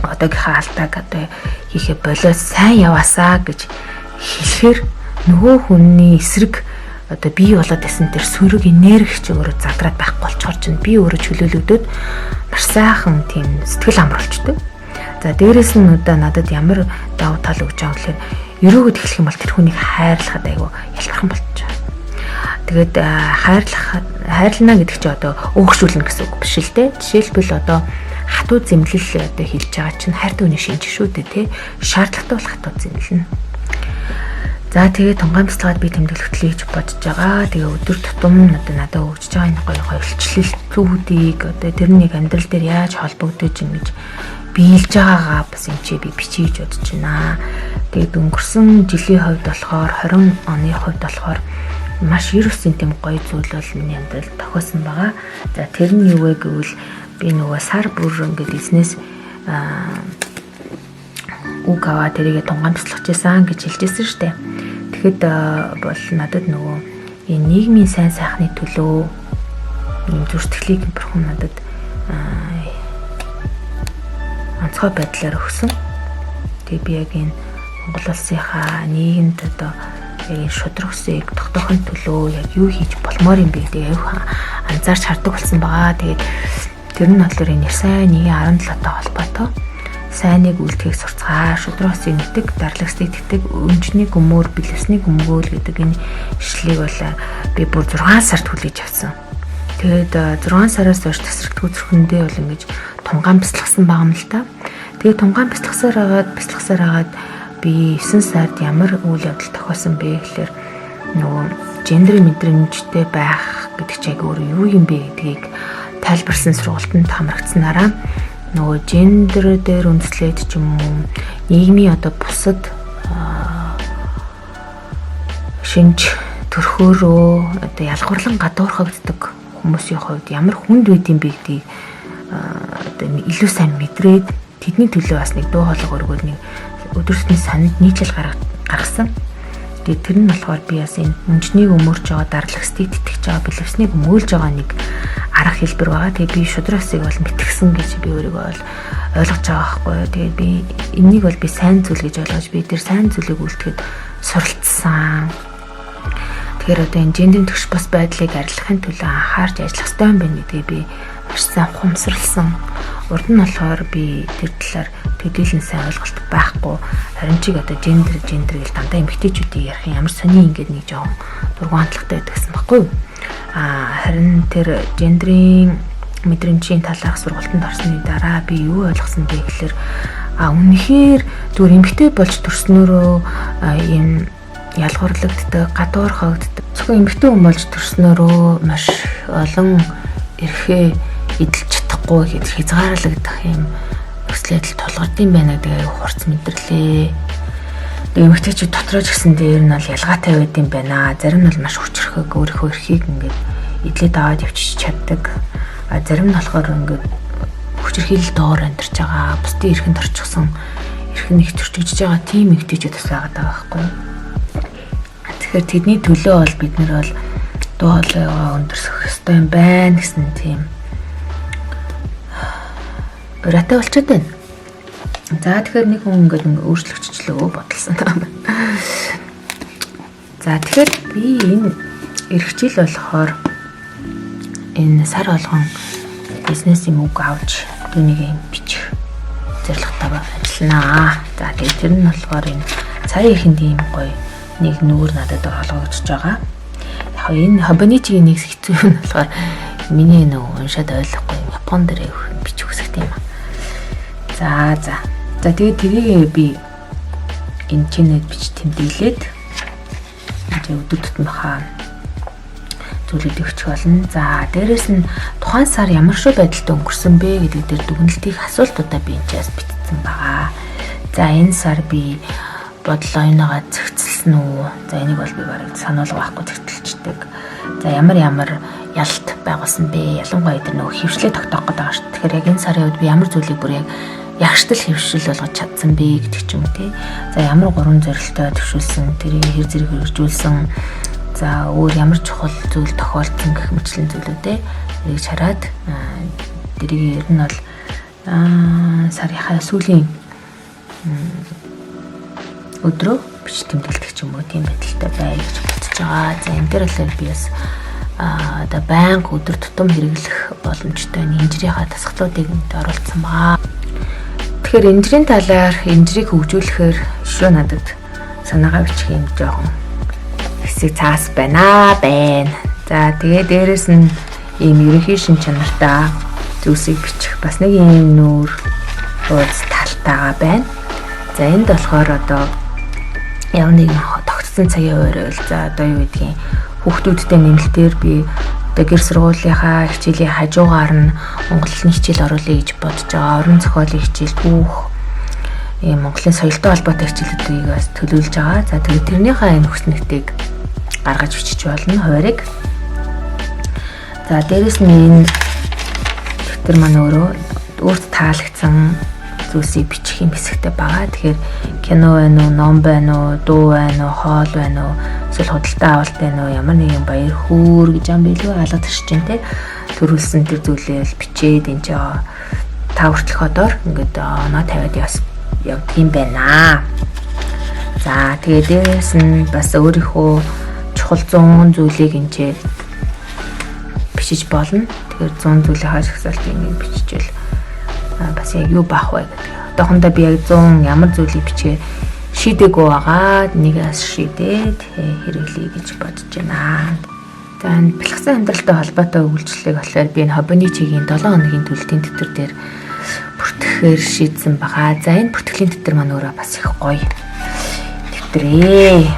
одоогийнхаа алдааг одоо хийхэ болоо сайн яваасаа гэж хэлэхээр нөгөө хүний эсрэг одоо бий болоод байсан тэр сөрөг энерги ч өөрөө задраад байхгүй болчоор чинь би өөрөө чөлөөлөгдөд маш сайхан тийм сэтгэл амруулчдаг. За дээрэс нь одоо надад ямар давуу тал өгч байгаа гэхээр ерөөгд эхлэх юм бол тэр хүнийг хайрлахад айгүй ялгархан болчих. Тэгээд хайрлана гэдэг чинь одоо өөгшүүлнэ гэсэн үг биш л дээ. Жишээлбэл одоо хатуу зэмлэл одоо хийж байгаа чинь хайртай хүний шинж шүү дээ тий. Шаардлагатай бол хатуу зэмлэнэ. За тэгээ тунгаан бяцлагаад би тэмдэглэлтээ хийж бодож байгаа. Тэгээ өдөр тутам одоо надад өгч байгаа энэ гоё илчлэлтүүдийг одоо тэрнийг амьдрал дээр яаж холбогдож ингэж биелж байгаагаа бас юм чи би бичиж бодож байна. Тэгээд өнгөрсөн жилийн хувьд болохоор 20 оны хувьд болохоор маш ерөөсөн тийм гоё зүйл бол миний амьдралд тохиосон байгаа. За тэр нь юу вэ гэвэл би нөгөө сар бүр ингээд эзнээс үг аваа тэрийгэ тунгаан бяцлагчсан гэж хэлжсэн шүү дээ. Тэгэхэд бол надад нөгөө энэ нийгмийн сайн сайхны төлөө юм зүртгэлийг бурхан надад онцгой байдлаар өгсөн. Тэгээ би яг энэ Монгол улсынхаа нийгэмд одоо яг энэ шудраг усыг тогтоохын төлөө яг юу хийж болмоор юм бэ гэдэг аюухан анзаарч хардаг болсон байгаа. Тэгээд тэр нь болохоор энэ сайн нийгмийн 17-тай холбоотой. Сайныг үлдэхийг сурцгаа, шудраг усыг нэтэг, дарлагсыг тэтэг, өнжний гөмөр, бэлэвсний гөмгөөл гэдэг энэ ишлэлийг бол би бүр 6 сард хүлээж авсан. Тэгээд 6 сараас хойш тасралтгүй зүрхэндээ бол ингэж тунгаан бяцлагсан байгаа юм л та. Тэгээд тунгаан бяцлагсаар агаад би 9 сард ямар үйл явдал тохиолсон бэ гэхээр нөгөө гендер мэдрэмжтэй байх гэдэг чинь өөр юу юм бэ гэдгийг тайлбарсан сургалтанд хамрагдсанараа нөгөө гендер дээр үндэслээд ч юм уу нийгмийн одоо бусад шинж төрхөөрөө одоо ялгуурлан гадуурхагддаг хүмүүсийн хувьд ямар хүнд байд юм бэ гэдгийг одоо илүү сайн мэдрээд тэдний төлөө бас нэг дуу хоолой өргөөл нэг өдөртний санд нийтлэл гаргасан. Тэгээд тэр нь болохоор би бас энэ өнжнийг өмөрж байгаа дарлагстыг тэтгэж байгаа бэлэвснийг өмөөлж байгаа нэг арга хэлбэр байгаа. Тэгээд би шудрасыг бол мэтгсэн гэж би өөрийгөө бол ойлгож байгаа байхгүй юу. Тэгээд би энийг бол би сайн зүйл гэж ойлгож би тэр сайн зүйлийг үлдэхэд суралцсан. Тэгэхээр одоо энэ гендерийн төгс бас байдлыг арилгахын төлөө анхаарч ажиллах хэрэгтэй юм байна гэдгийг би маш сайн ухамсарлсан. Урд нь болохоор би тэр талаар төдийлөн сайн ойлголт байхгүй. Харин чиг одоо гендер гэж дандаа эмэгтэйчүүдийн ярих ямар сони ингээд нэг жоохон дургуутлагтай байдаг гэсэн баггүй юу. Харин тэр гендерийн мэдрэмжийн талаарх сургалтанд орсны дараа би юу ойлгосон бэ гэхээр үнэхээр зүгээр эмэгтэй болж төрснөөрөө юм ялгуурлагддаг, гадуурхагддаг. Зөвхөн эмэгтэй хүн болж төрснөөрөө маш олон эрхээ эдэлж чадахгүй гэж хязгаарлагдах юм өслөдөл тулгардсан байна гэдэг хурц мэдэрлээ. Тэгээ эмэгтэйчүүд дотроо ч гэсэн дээр нь бол ялгаатай байд юм байна. Зарим нь бол маш хүчрхэг өөрийнхөө эрхийг ингээд эдлээд аваад явчих чаддаг. Зарим нь болохоор ингээд хүчрхийлэл доор амьдарч байгаа, бусдын эрхэнд орчихсон, эрх нь их төрчигдж байгаа тийм эмэгтэйчүүд бас байгаа байхгүй юу? Тэгэхээр тэдний төлөө бол бид нар бол дуу хоолойгоо өндөрсөх ёстой юм байна гэсэн тийм уриатай болчиход байна. За тэгэхээр нэг хүн ингээд өөрчлөгччлөө бодолсон юм. За тэгэхээр би энэ эх жил болохоор энэ сар болгон бизнесийн үг авч түүнийг бичих зорилготойгоо ажилланаа. За тэгээд тэр нь болохоор энэ царын ихэнд ийм гоё нэг нүүр надад олгогдож байгаа. Яг энэ хабаничийн нэг хэцүү юм болохоор миний нөө уншаад ойлгохгүй Япон дээр бичих үсгтэй юм. За тэгээд тэрийг би энэ чинээд бич тэмдэглээд энэ өдөр тутмынхаа зүйлүүд өгч болно. За дээрэс нь тухайн сар ямар шүү байдалтай өнгөрсөн бэ гэдэг дээр дүгнэлтийн асуултуудаа би энэчээс бичсэн байгаа. За энэ сар би бодлоо энийгээ зэгцэлсэн үү? За энийг бол би барыг сануулга байхгүй зэгцэлчдэг. За ямар ялт байгуулсан бэ? Ялангуяа тэр нөгөө хөвшлээ тогтоох гэдэг байгаа шүү. Тэгэхээр яг энэ сарын үед би ямар зүйлийг бүр яг ягштал хөвшил болгож чадсан бэ гэдэг ч юм уу тий. За ямар гурван зорилттой төвшүүлсэн, тэрийг хэр зэрэг хэрэгжүүлсэн. За өөр ямар чухал зүйл тохиолдсон гэх мэтлэн зүйлүүдээ эргэж хараад тэрийг ер нь бол сарынхаа сүүлийн өдрөө бич тэмдэглэх ч юм уу тийм байдалтай бай гэж бодож байгаа. За энэ дээр л би бас одоо банк өдөр тутам хэрэглэх боломжтой инжирийнхаа дасгалуудыг оруулсан баа. Тэгэхээр инжирийн талаар инжирийг хөгжүүлэхээр шүү надад санаагаа бичих юм жоохон хэсэг цаас байна. За тэгээ дээрэс нь ийм ерөнхий шин чанартай зүйлсийг бичих бас нэг ийм нүүр ууз талтайгаа байна. За энд болохоор одоо яг нэг тогтсон цагийн хуваарь бол за одоо юу гэдгийг хүүхдүүдтэй нэмэлтээр би одоо гэр сургуулийнхаа хичээлийн хажуугаар нь Монголын хичээл оруулъя гэж бодож байгаа. Орон зохиолын хичээл түүх ийм Монголын соёлтой холбоотой хичээлүүдийг бас төлөвлөж байгаа. За тэгээд тэрнийхээ энэ хүснэгтийг гаргаж бичиж болно хуваарийг. За дээрэс нь энэ дэвтэр маань өөрт таалагдсан зүйлсийг бичих юм хэсэгтэй байгаа. Тэгэхээр кино байна уу, ном байна уу, дуу байна уу, хоол байна уу, эсвэл худалдаа авалт байна уу, ямар нэгэн баяр хөөр гэж юм билүү алгад ирж байна те. Төрүүлсэн тэр зүйлээ бичээд энэ ч та хүртэлх одоор ингээд оноо тавиад явдаг юм байна. За тэгээд дээрээс нь бас өөрийнхөө чухал 100 зүйлийг энэ бичиж болно. Тэгэхээр 100 зүйлийн хааш хасаалтыг ингэ биччихвэл бас яг юу баах вэ гэдэг. Одоохондоо би яг 100 ямар зүйлийг бичгээ шийдээгүй байгаа. Нэгээс шийдээд хэрэглэе гэж бодож байна. За энэ бэлгсэн амьдралтай холбоотой үйлчлэлийг болохоор би энэ хоббины чигийн 7 хоногийн төлөлтийн дэвтэр дээр бүртгэхээр шийдсэн байгаа. За энэ бүртгэлийн дэвтэр маань өөрөө бас их гоё дэвтрээ.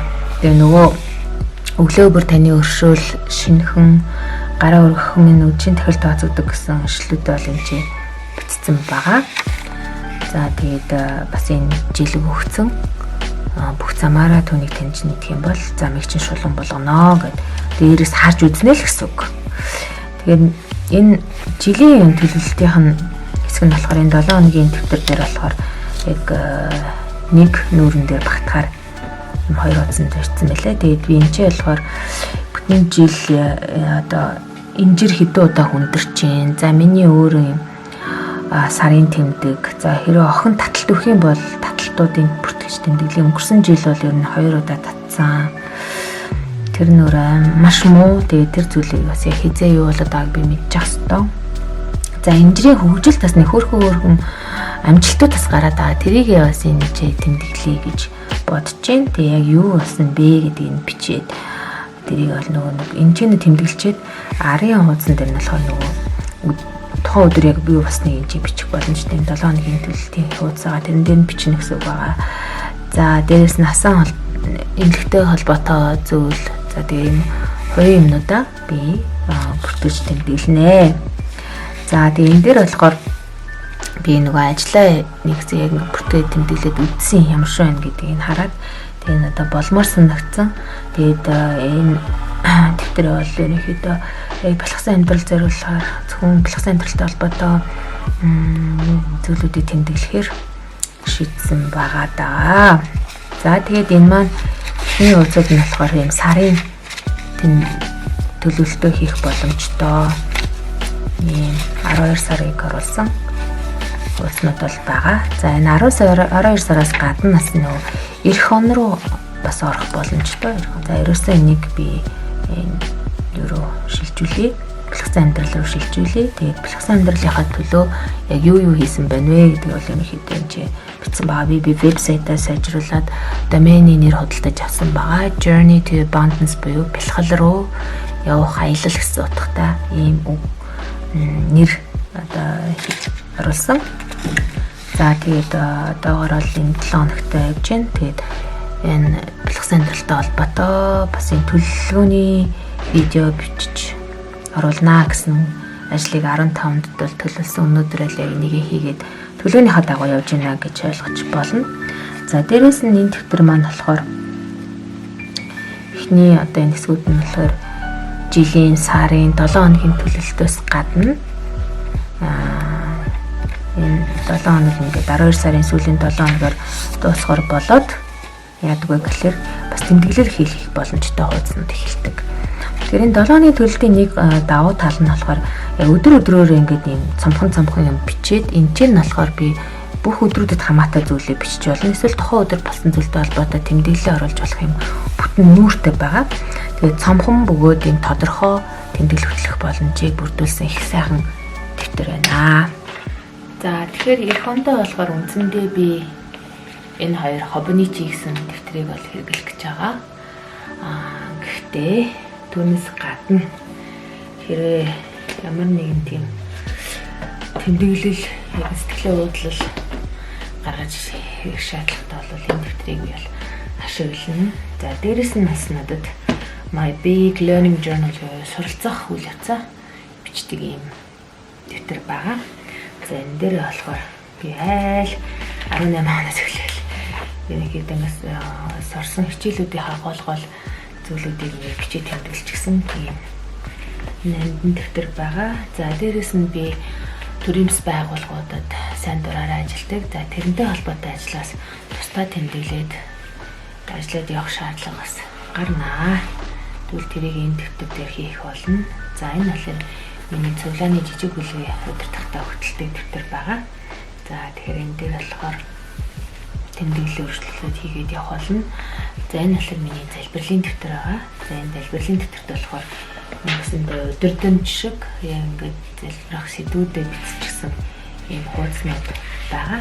Тэгээ нөгөө өглөө бүр таны өршөөл шинхэн гараа өргөх минь үдшийн тахил тооцогддог гэсэн ишлүүд бол энэ бичсэн байгаа. За тэгээд бас энэ жилиг өгцөн бүх замаараа түүнийг таньж нэгдэх юм бол замыг чинь шулуун болгоно гэд дээрээс харж үзнэ л гэсэн үг. Тэгээд энэ жилийн төлөвлөлтийнх нь хэсэг нь болохоор энэ 7 хоногийн дэвтэр дээр болохоор яг нэг нүүрэн дээр багтахаар 2 удсан зарцсан байлаа. Тэгээд би энэ ч болохоор бүтэн жил одоо инжир хэдэн удаа хүндэрч जैन. За миний өөрөө юм сарын тэмдэг. За хэрэв охин таталт өгөх юм бол таталтуудын бүртгэж тэмдэглэлийн өнгөрсөн жил бол ер нь 2 удаа татсан. Тэр нөрөө маш муу. Тэгээд тэр зүйлийг бас яг хизээ юу болоод байгааг би мэдчих хэвээр. За инжирийн хөгжил бас нэг хөөрхөн амжилтууд бас гараад байгаа. Тэрийг бас энэ тэмдэглэе гэж бодож जैन. Тэгээ яг юу болсон бэ гэдгийг нь бичээд тэрийг бол нөгөө энэ чинь тэмдэглчээд арын хуудсан дээр нь болохоор нөгөө тухайн өдөр яг би бас нэг энэ бичих боломжтой 7 хоногийн төлөлтийн хуудасаа тэрэн дээр нь бичнэ гэсэн үг байгаа. За дээрээс нь хасан эмнэлэгтэй холбоотой зүйл. За тэгээ юм хоёрын юмнуудаа би бүртгэж тэмдэглэнэ. За тэгээ энэ дээр болохоор би нөгөө ажлаа нэгсэн яг бүртгээ тэмдэглээд үдсэн ямар шүү байна гэдгийг нь хараад тэгээ надад болмоор санагдсан. Тэгээд энэ дэвтэр бол ерөнхийдөө яг бэлгсэн амьдрал зориулахаар зөвхөн бэлгсэн амьдралтай холбоотой зүйлүүдийг тэмдэглэхээр шийдсэн байгаа даа. За тэгээд энэ маань эхний уулзалт нь болохоор юм сарын төлөвлөлтөө хийх боломжтой. Ийм 12 сарыг оруулсан уулзнууд бол байгаа. За энэ 12 сараас гадна нас нөгөө эх он руу бас орох боломжтой. За ерөөсөө энийг би юу шилжүүлээ. Бэлгсэн амьдрал руу шилжүүлээ. Тэгээд бэлгсэн амьдралынхаа төлөө яг юу хийсэн байна вэ гэдэг бол ерөнхийдөө энэ бичсэн байгаа. Би вебсайтаа сайжруулад доменийн нэр худалдаж авсан байгаа. Journey to Abundance буюу бэлгэл рүү явах аялал гэсэн утгатай ийм нэр одоо оруулсан. За тэгээд одоогоор бол энэ 7 хоногтой явж байна. Тэгээд энэ бэлгсэн амьдралтай холбоотой бас энэ төлөвлөгөөний видео бичиж оруулнаа гэсэн ажлыг 15-нд бол төлөвлөсөн. Өнөөдөр л яг энийг хийгээд төлөвлөгөөнийхөө дагуу явж байна гэж ойлгож болно. За дээрээс нь энэ дэвтэр маань болохоор эхний одоо энэ хэсгүүд нь болохоор жилийн, сарын, 7 хоногийн төлөвлөлтөөс гадна энэ 7 хоног ингээд 12 сарын сүүлийн 7 хоногор дуусгаар болоод яадаг вэ гэхээр бас тэмдэглэл хийх боломжтой хуудаснууд эхэлдэг. Тэгэхээр энэ 7 хоногийн төлөлтийн нэг давуу тал нь болохоор яг өдрөөр ингээд юм цомхон юм бичээд энэ чинь болохоор би бүх өдрүүдэд хамаатай зүйлээ бичиж болно. Эсвэл тухайн өдөр болсон зүйлтэй холбоотой тэмдэглэлээ оруулж болох юм бүтэн нүүртэй байгаа. Тэгээд цомхон бөгөөд энэ тодорхой тэмдэглэл хөтлөх боломжийг бүрдүүлсэн их сайхан дэвтэр байна. За тэгэхээр эх ондоо болохоор үндсэндээ би энэ хоёр хоббины чи гэсэн дэвтрийг бол хэрэглэх гэж байгаа. Гэхдээ түүнээс гадна хэрвээ ямар нэгэн тийм тэмдэглэл яг сэтгэлийн уудлал гаргаж ирэх шаардлагатай бол энэ дэвтрийг би бол ашиглана. За дээрэс нь бас надад My Big Learning Journal буюу суралцах үйл явцаа бичдэг юм дэвтэр байгаа. За энэ дээр болохоор би айл 18 хоногоос эхлэв. Ерөнхийдөө сорсон хичээлүүдийн гол зүйлүүдийг бичиж тэмдэглэжсэн тийм нандин дэвтэр байгаа. За дээрэс нь би төрөмс байгууллагуудад сайн дураараа ажилладаг. За тэрнтэй холбоотой ажлаас тусдаа тэмдэглээд ажиллаад явах шаардлага бас гарнаа. Тэгвэл тэрийг энэ дэвтэр дээр хийх болно. За энэ болохоор миний цуглааны жижиг бүлгийн удирдахтай хөтөлтэй дэвтэр байгаа. За тэгэхээр энэ дээр болохоор тэмдэглэл өөрчлөлтүүд хийгээд явах болно. За энэ болохоор миний залбирлын дэвтэр байгаа. За энэ залбирлын дэвтэрт болохоор нэгсэндээ өдөрдөмж шиг ингээд залбирах сэдвүүдэд бичсэн ийм хуудснууд байгаа.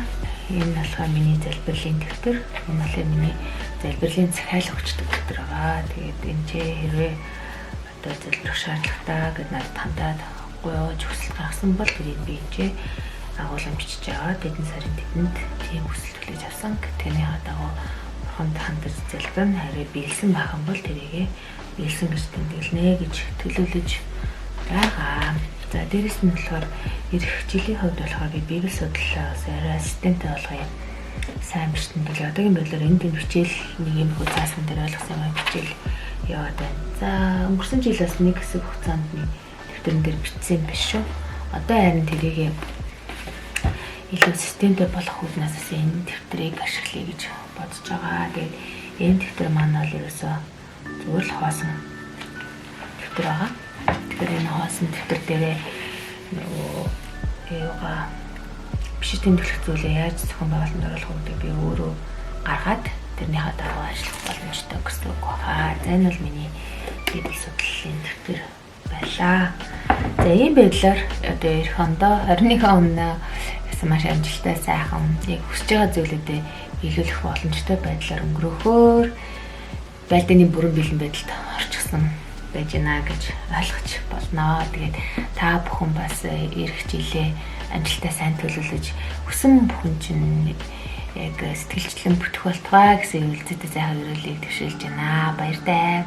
Энэ болохоор миний залбирлын дэвтэр. Энэ болохоор миний залбирлын захиалга өгчдөг дэвтэр байгаа. Тэгээд энэ ч хэрвээ одоо залбирах шаардлагатай гэдээ надад хандаад гуйж хүсэл гаргасан бол тэрийг би энэ агуулan бичиж байгаа. Тэдэн сарын тэдэнд тийм хүсэл хүлээж авсан. Тэний хадагуу бурханд хандаж залбирна. Харин биелсэн байх юм бол тэрийг биелсэн гэж тэмдэглэнэ гэж төлөвлөж байгаа. За дээрэс нь болохоор ирэх жилийн хувьд болохоор би библи судлалаас арай ассистенттэй болгоё. Сайн бичсэн гэж одоогийн байдлаар энэ тийм хичээл нэг юм хөө заасан дээр ойлгосон юм хичээл яваад байна. За өнгөрсөн жилээс нэг хэсэг хугацаанд би дэвтэрэн дээр бичсэн юм биш шүү. Одоо харин тэрийг илүү системтэй болох үүднээс энэ дэвтрийг ашиглая гэж бодож байгаа. Тэгээд энэ дэвтэр маань бол ерөөсөө зүгээр л хоосон дэвтэр байгаа. Тэгэхээр энэ хоосон дэвтэр дээрээ нөгөө биш тэмдэглэх зүйлээ яаж зохион байгуулалтанд оруулах үүдээ би өөрөө гаргаад тэрнийхээ дагуу ажиллах боломжтой гэсэн үг байна. За энэ бол миний библи судлалын дэвтэр байлаа. За ийм байдлаар одоо эх ондоо 21 он маш амжилттай сайхан яг хүсэж байгаа зүйлүүдэд биелүүлэх боломжтой байдлаар өнгөрөхөөр байлдааны бүрэн бэлэн байдалд орчихсон байж гэнэ гэж ойлгож болно. Тэгээд та бүхэн бас ирэх жилээ амжилттай сайн төлөвлөж хүсэн бүхэн чинь яг сэтгэлжлэн бүтэх болтугай гэсэн үйлдэлтэй сайхан өрөөлийг төвшүүлж байна. Баяртай.